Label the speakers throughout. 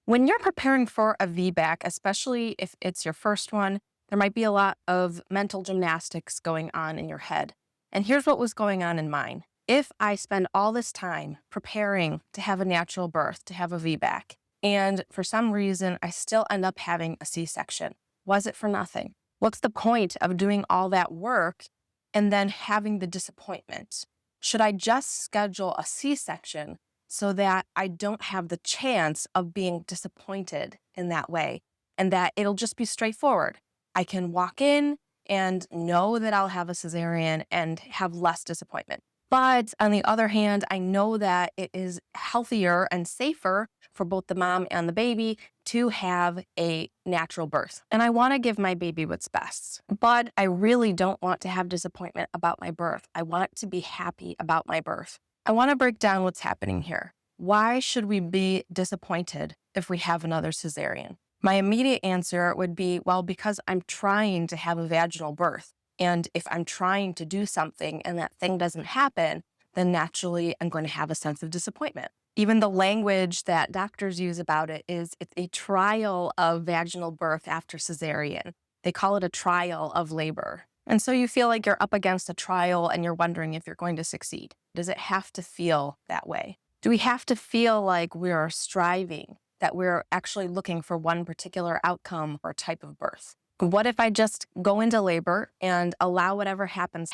Speaker 1: When you're preparing for a VBAC, especially if it's your first one, there might be a lot of mental gymnastics going on in your head. And here's what was going on in mine. If I spend all this time preparing to have a natural birth, to have a VBAC, and for some reason I still end up having a C-section, was it for nothing? What's the point of doing all that work and then having the disappointment? Should I just schedule a C-section so that I don't have the chance of being disappointed in that way, and that it'll just be straightforward? I can walk in and know that I'll have a cesarean and have less disappointment. But on the other hand, I know that it is healthier and safer for both the mom and the baby to have a natural birth. And I want to give my baby what's best, but I really don't want to have disappointment about my birth. I want to be happy about my birth. I want to break down what's happening here. Why should we be disappointed if we have another cesarean? My immediate answer would be, well, because I'm trying to have a vaginal birth. And if I'm trying to do something and that thing doesn't happen, then naturally I'm going to have a sense of disappointment. Even the language that doctors use about it is it's a trial of vaginal birth after cesarean. They call it a trial of labor. And so you feel like you're up against a trial and you're wondering if you're going to succeed. Does it have to feel that way? Do we have to feel like we're striving, that we're actually looking for one particular outcome or type of birth? What if I just go into labor and allow whatever happens,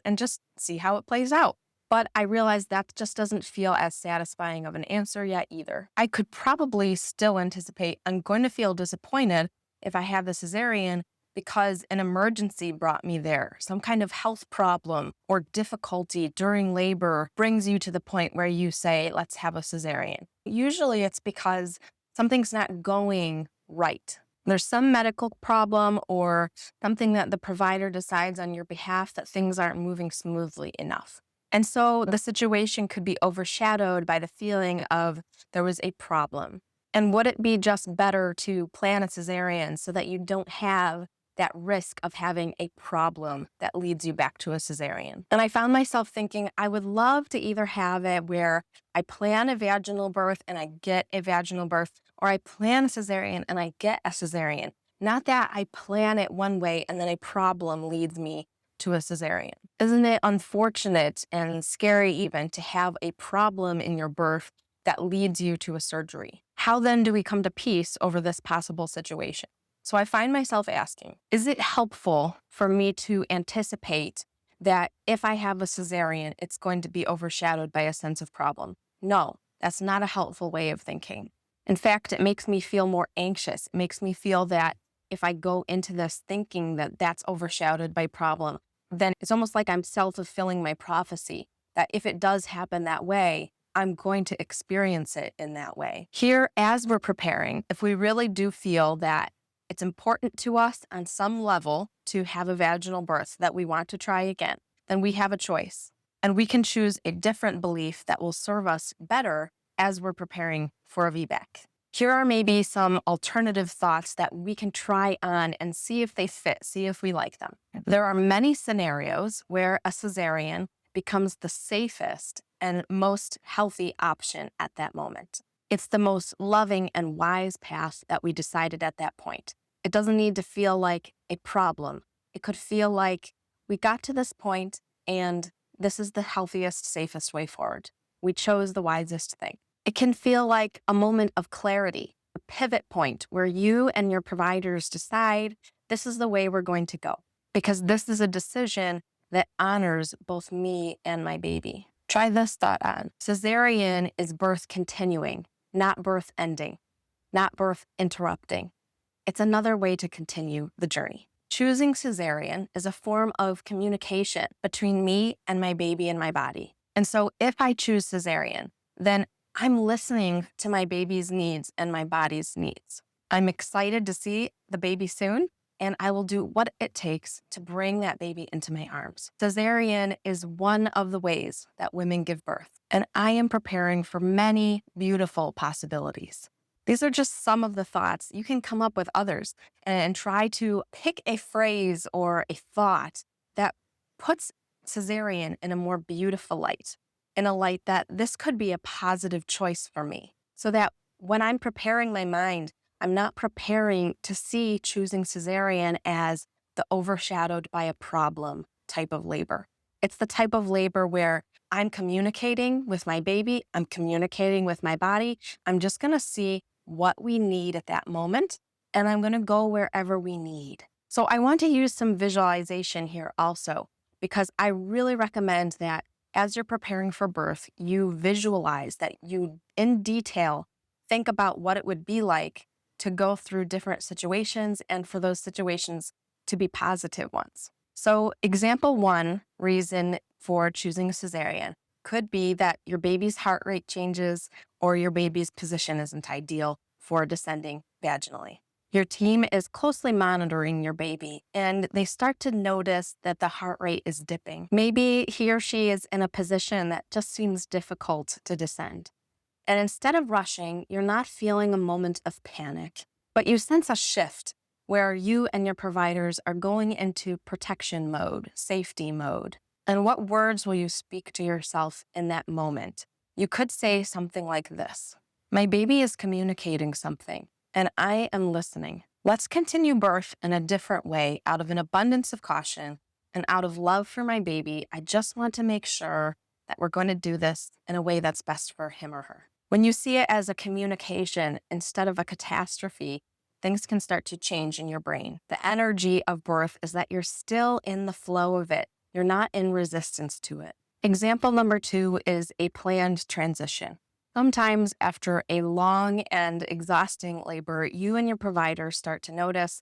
Speaker 1: and just see how it plays out? But I realize that just doesn't feel as satisfying of an answer yet either. I could probably still anticipate I'm going to feel disappointed if I have the cesarean because an emergency brought me there. Some kind of health problem or difficulty during labor brings you to the point where you say, let's have a cesarean. Usually it's because something's not going right. There's some medical problem or something that the provider decides on your behalf that things aren't moving smoothly enough. And so the situation could be overshadowed by the feeling of there was a problem. And would it be just better to plan a cesarean so that you don't have that risk of having a problem that leads you back to a cesarean? And I found myself thinking, I would love to either have it where I plan a vaginal birth and I get a vaginal birth, or I plan a cesarean and I get a cesarean. Not that I plan it one way and then a problem leads me to a cesarean. Isn't it unfortunate and scary even to have a problem in your birth that leads you to a surgery? How then do we come to peace over this possible situation? So I find myself asking, is it helpful for me to anticipate that if I have a cesarean, it's going to be overshadowed by a sense of problem? No, that's not a helpful way of thinking. In fact, it makes me feel more anxious. It makes me feel that if I go into this thinking that that's overshadowed by problem, then it's almost like I'm self-fulfilling my prophecy, that if it does happen that way, I'm going to experience it in that way. Here, as we're preparing, if we really do feel that it's important to us on some level to have a vaginal birth, that we want to try again, then we have a choice. And we can choose a different belief that will serve us better as we're preparing for a VBAC. Here are maybe some alternative thoughts that we can try on and see if they fit, see if we like them. There are many scenarios where a cesarean becomes the safest and most healthy option at that moment. It's the most loving and wise path that we decided at that point. It doesn't need to feel like a problem. It could feel like we got to this point and this is the healthiest, safest way forward. We chose the wisest thing. It can feel like a moment of clarity, a pivot point where you and your providers decide this is the way we're going to go, because this is a decision that honors both me and my baby. Try this thought on. Cesarean is birth continuing, not birth ending, not birth interrupting. It's another way to continue the journey. Choosing cesarean is a form of communication between me and my baby and my body. And so if I choose cesarean, then I'm listening to my baby's needs and my body's needs. I'm excited to see the baby soon, and I will do what it takes to bring that baby into my arms. Cesarean is one of the ways that women give birth, and I am preparing for many beautiful possibilities. These are just some of the thoughts. You can come up with others and try to pick a phrase or a thought that puts cesarean in a more beautiful light, in a light that this could be a positive choice for me, so that when I'm preparing my mind, I'm not preparing to see choosing cesarean as the overshadowed by a problem type of labor. It's the type of labor where I'm communicating with my baby, I'm communicating with my body. I'm just going to see what we need at that moment, and I'm going to go wherever we need. So I want to use some visualization here also, because I really recommend that as you're preparing for birth, you visualize, that you in detail think about what it would be like to go through different situations and for those situations to be positive ones. So, example one reason for choosing a cesarean could be that your baby's heart rate changes or your baby's position isn't ideal for descending vaginally. Your team is closely monitoring your baby and they start to notice that the heart rate is dipping. Maybe he or she is in a position that just seems difficult to descend. And instead of rushing, you're not feeling a moment of panic, but you sense a shift where you and your providers are going into protection mode, safety mode. And what words will you speak to yourself in that moment? You could say something like this: my baby is communicating something, and I am listening. Let's continue birth in a different way out of an abundance of caution and out of love for my baby. I just want to make sure that we're going to do this in a way that's best for him or her. When you see it as a communication instead of a catastrophe, things can start to change in your brain. The energy of birth is that you're still in the flow of it. You're not in resistance to it. Example number two is a planned transition. Sometimes after a long and exhausting labor, you and your provider start to notice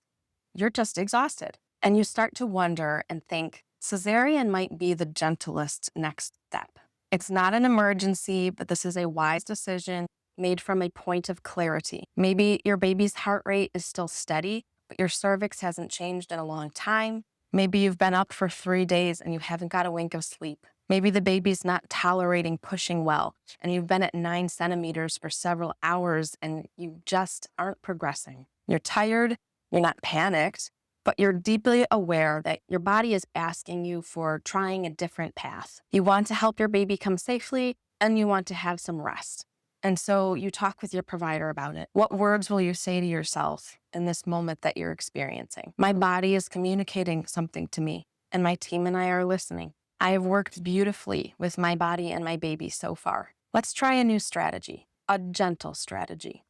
Speaker 1: you're just exhausted. And you start to wonder and think, cesarean might be the gentlest next step. It's not an emergency, but this is a wise decision made from a point of clarity. Maybe your baby's heart rate is still steady, but your cervix hasn't changed in a long time. Maybe you've been up for 3 days and you haven't got a wink of sleep. Maybe the baby's not tolerating pushing well, and you've been at 9 centimeters for several hours and you just aren't progressing. You're tired, you're not panicked, but you're deeply aware that your body is asking you for trying a different path. You want to help your baby come safely, and you want to have some rest. And so you talk with your provider about it. What words will you say to yourself in this moment that you're experiencing? My body is communicating something to me, and my team and I are listening. I have worked beautifully with my body and my baby so far. Let's try a new strategy, a gentle strategy.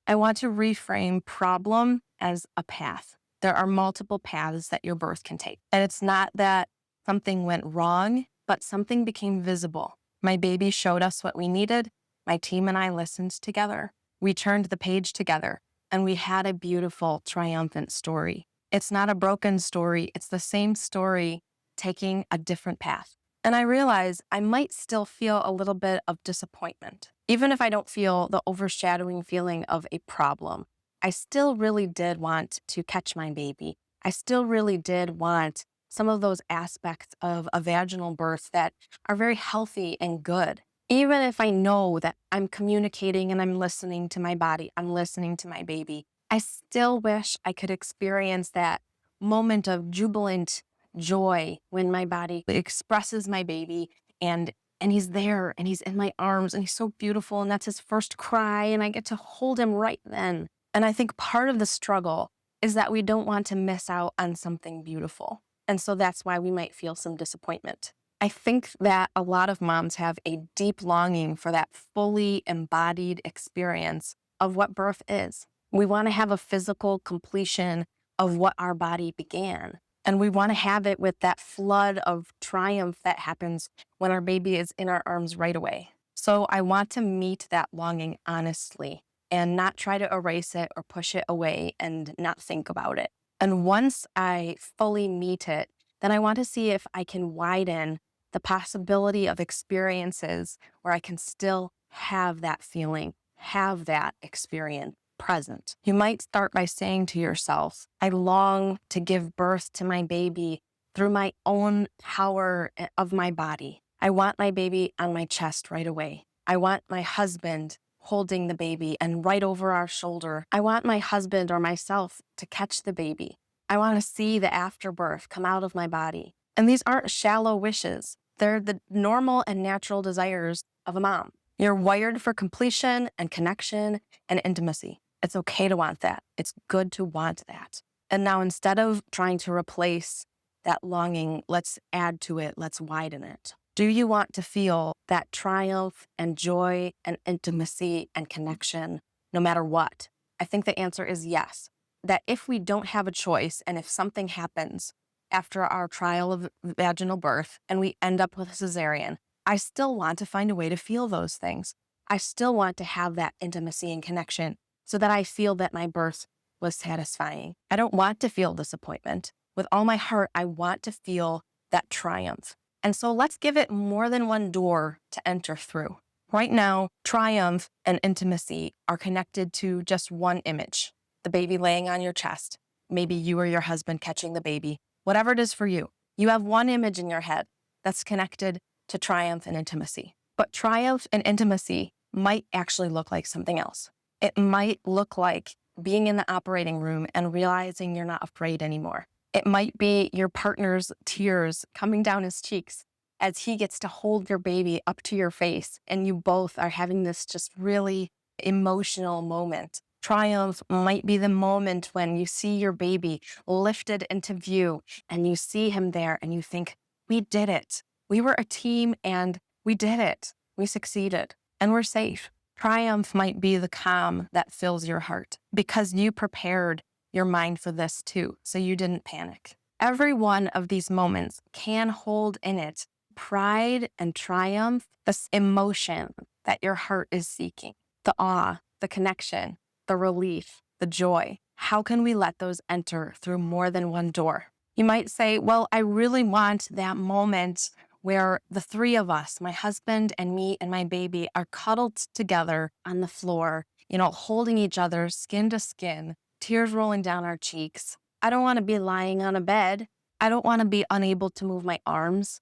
Speaker 1: I want to reframe problem as a path. There are multiple paths that your birth can take. And it's not that something went wrong, but something became visible. My baby showed us what we needed. My team and I listened together. We turned the page together, and we had a beautiful, triumphant story. It's not a broken story. It's the same story taking a different path. And I realize I might still feel a little bit of disappointment. Even if I don't feel the overshadowing feeling of a problem, I still really did want to catch my baby. I still really did want some of those aspects of a vaginal birth that are very healthy and good. Even if I know that I'm communicating and I'm listening to my body, I'm listening to my baby, I still wish I could experience that moment of jubilant joy when my body expresses my baby and he's there and he's in my arms and he's so beautiful and that's his first cry and I get to hold him right then. And I think part of the struggle is that we don't want to miss out on something beautiful. And so that's why we might feel some disappointment. I think that a lot of moms have a deep longing for that fully embodied experience of what birth is. We want to have a physical completion of what our body began. And we want to have it with that flood of triumph that happens when our baby is in our arms right away. So I want to meet that longing honestly and not try to erase it or push it away and not think about it. And once I fully meet it, then I want to see if I can widen the possibility of experiences where I can still have that feeling, have that experience present. You might start by saying to yourself, I long to give birth to my baby through my own power of my body. I want my baby on my chest right away. I want my husband holding the baby and right over our shoulder. I want my husband or myself to catch the baby. I want to see the afterbirth come out of my body. And these aren't shallow wishes. They're the normal and natural desires of a mom. You're wired for completion and connection and intimacy. It's okay to want that. It's good to want that. And now instead of trying to replace that longing, let's add to it, let's widen it. Do you want to feel that triumph and joy and intimacy and connection no matter what? I think the answer is yes. That if we don't have a choice and if something happens after our trial of vaginal birth and we end up with a cesarean, I still want to find a way to feel those things. I still want to have that intimacy and connection so that I feel that my birth was satisfying. I don't want to feel disappointment. With all my heart, I want to feel that triumph. And so let's give it more than one door to enter through. Right now, triumph and intimacy are connected to just one image, the baby laying on your chest. Maybe you or your husband catching the baby, whatever it is for you. You have one image in your head that's connected to triumph and intimacy. But triumph and intimacy might actually look like something else. It might look like being in the operating room and realizing you're not afraid anymore. It might be your partner's tears coming down his cheeks as he gets to hold your baby up to your face, and you both are having this just really emotional moment. Triumph might be the moment when you see your baby lifted into view and you see him there and you think, we did it. We were a team and we did it. We succeeded and we're safe. Triumph might be the calm that fills your heart because you prepared your mind for this too, so you didn't panic. Every one of these moments can hold in it pride and triumph, this emotion that your heart is seeking, the awe, the connection, the relief, the joy. How can we let those enter through more than one door? You might say, well, I really want that moment where the three of us, my husband and me and my baby, are cuddled together on the floor, holding each other skin to skin, tears rolling down our cheeks. I don't want to be lying on a bed. I don't want to be unable to move my arms.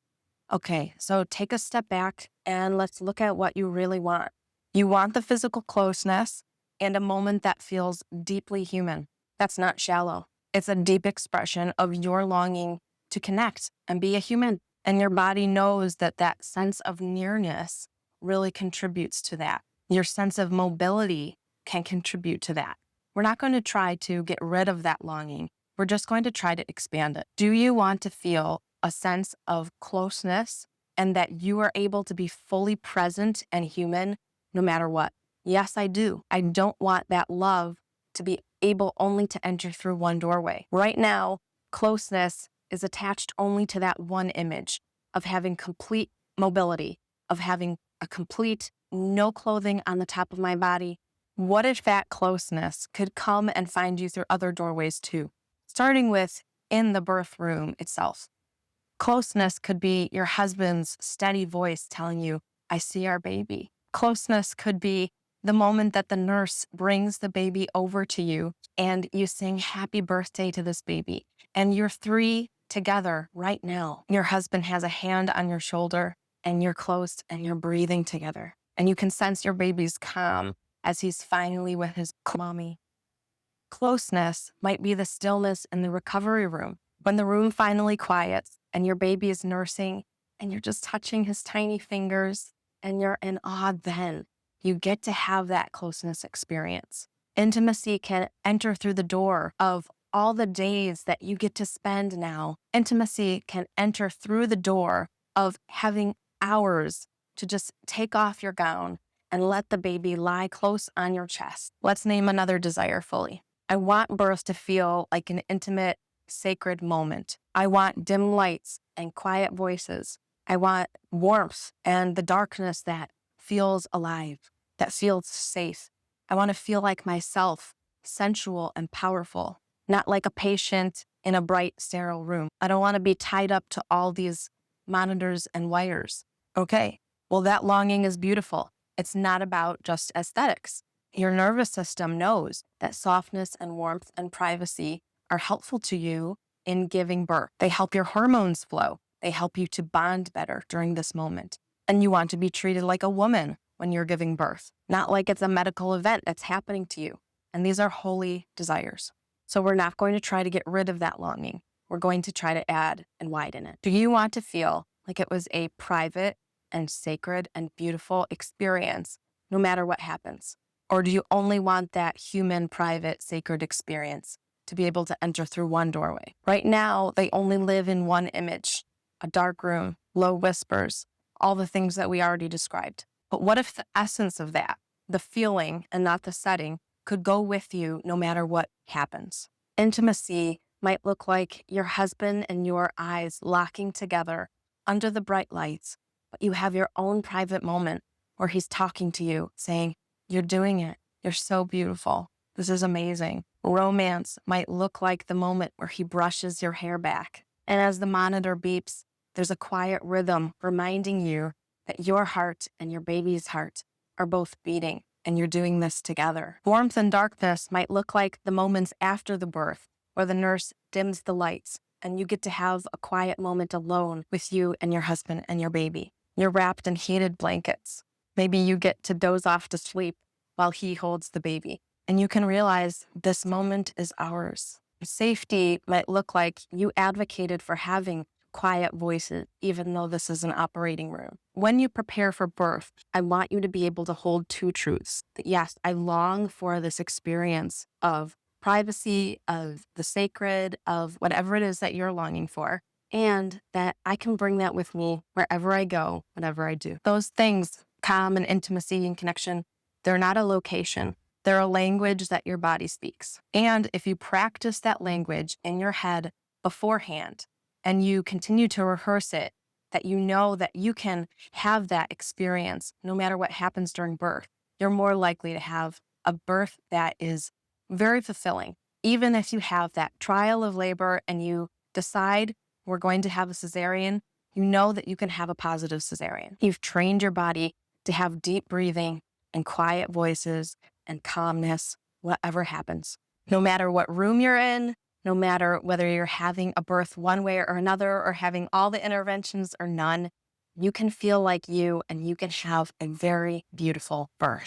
Speaker 1: Okay, so take a step back and let's look at what you really want. You want the physical closeness and a moment that feels deeply human. That's not shallow. It's a deep expression of your longing to connect and be a human. And your body knows that that sense of nearness really contributes to that. Your sense of mobility can contribute to that. We're not going to try to get rid of that longing. We're just going to try to expand it. Do you want to feel a sense of closeness and that you are able to be fully present and human no matter what? Yes, I do. I don't want that love to be able only to enter through one doorway. Right now, closeness is attached only to that one image of having complete mobility, of having a complete no clothing on the top of my body. What if that closeness could come and find you through other doorways too? Starting with in the birth room itself. Closeness could be your husband's steady voice telling you, I see our baby. Closeness could be the moment that the nurse brings the baby over to you and you sing happy birthday to this baby. And you're three together right now. Your husband has a hand on your shoulder and you're close and you're breathing together. And you can sense your baby's calm as he's finally with his mommy. Closeness might be the stillness in the recovery room when the room finally quiets and your baby is nursing and you're just touching his tiny fingers and you're in awe. Then you get to have that closeness experience. Intimacy can enter through the door of all the days that you get to spend now. Intimacy can enter through the door of having hours to just take off your gown and let the baby lie close on your chest. Let's name another desire fully. I want birth to feel like an intimate, sacred moment. I want dim lights and quiet voices. I want warmth and the darkness that feels alive, that feels safe. I want to feel like myself, sensual and powerful, not like a patient in a bright, sterile room. I don't want to be tied up to all these monitors and wires. Okay, well, that longing is beautiful. It's not about just aesthetics. Your nervous system knows that softness and warmth and privacy are helpful to you in giving birth. They help your hormones flow. They help you to bond better during this moment. And you want to be treated like a woman when you're giving birth, not like it's a medical event that's happening to you. And these are holy desires. So we're not going to try to get rid of that longing. We're going to try to add and widen it. Do you want to feel like it was a private and sacred and beautiful experience no matter what happens? Or do you only want that human, private, sacred experience to be able to enter through one doorway? Right now, they only live in one image, a dark room, low whispers, all the things that we already described. But what if the essence of that, the feeling and not the setting, could go with you no matter what happens? Intimacy might look like your husband and your eyes locking together under the bright lights, but you have your own private moment where he's talking to you, saying, "You're doing it. You're so beautiful. This is amazing." Romance might look like the moment where he brushes your hair back. And as the monitor beeps, there's a quiet rhythm reminding you that your heart and your baby's heart are both beating, and you're doing this together. Warmth and darkness might look like the moments after the birth, where the nurse dims the lights, and you get to have a quiet moment alone with you and your husband and your baby. You're wrapped in heated blankets. Maybe you get to doze off to sleep while he holds the baby, and you can realize this moment is ours. Safety might look like you advocated for having quiet voices, even though this is an operating room. When you prepare for birth, I want you to be able to hold two truths. That yes, I long for this experience of privacy, of the sacred, of whatever it is that you're longing for, and that I can bring that with me wherever I go, whatever I do. Those things, calm and intimacy and connection, they're not a location. They're a language that your body speaks. And if you practice that language in your head beforehand and you continue to rehearse it, that you know that you can have that experience no matter what happens during birth, you're more likely to have a birth that is very fulfilling. Even if you have that trial of labor and you decide we're going to have a cesarean, you know that you can have a positive cesarean. You've trained your body to have deep breathing and quiet voices and calmness, whatever happens. No matter what room you're in, no matter whether you're having a birth one way or another, or having all the interventions or none, you can feel like you and you can have a very beautiful birth.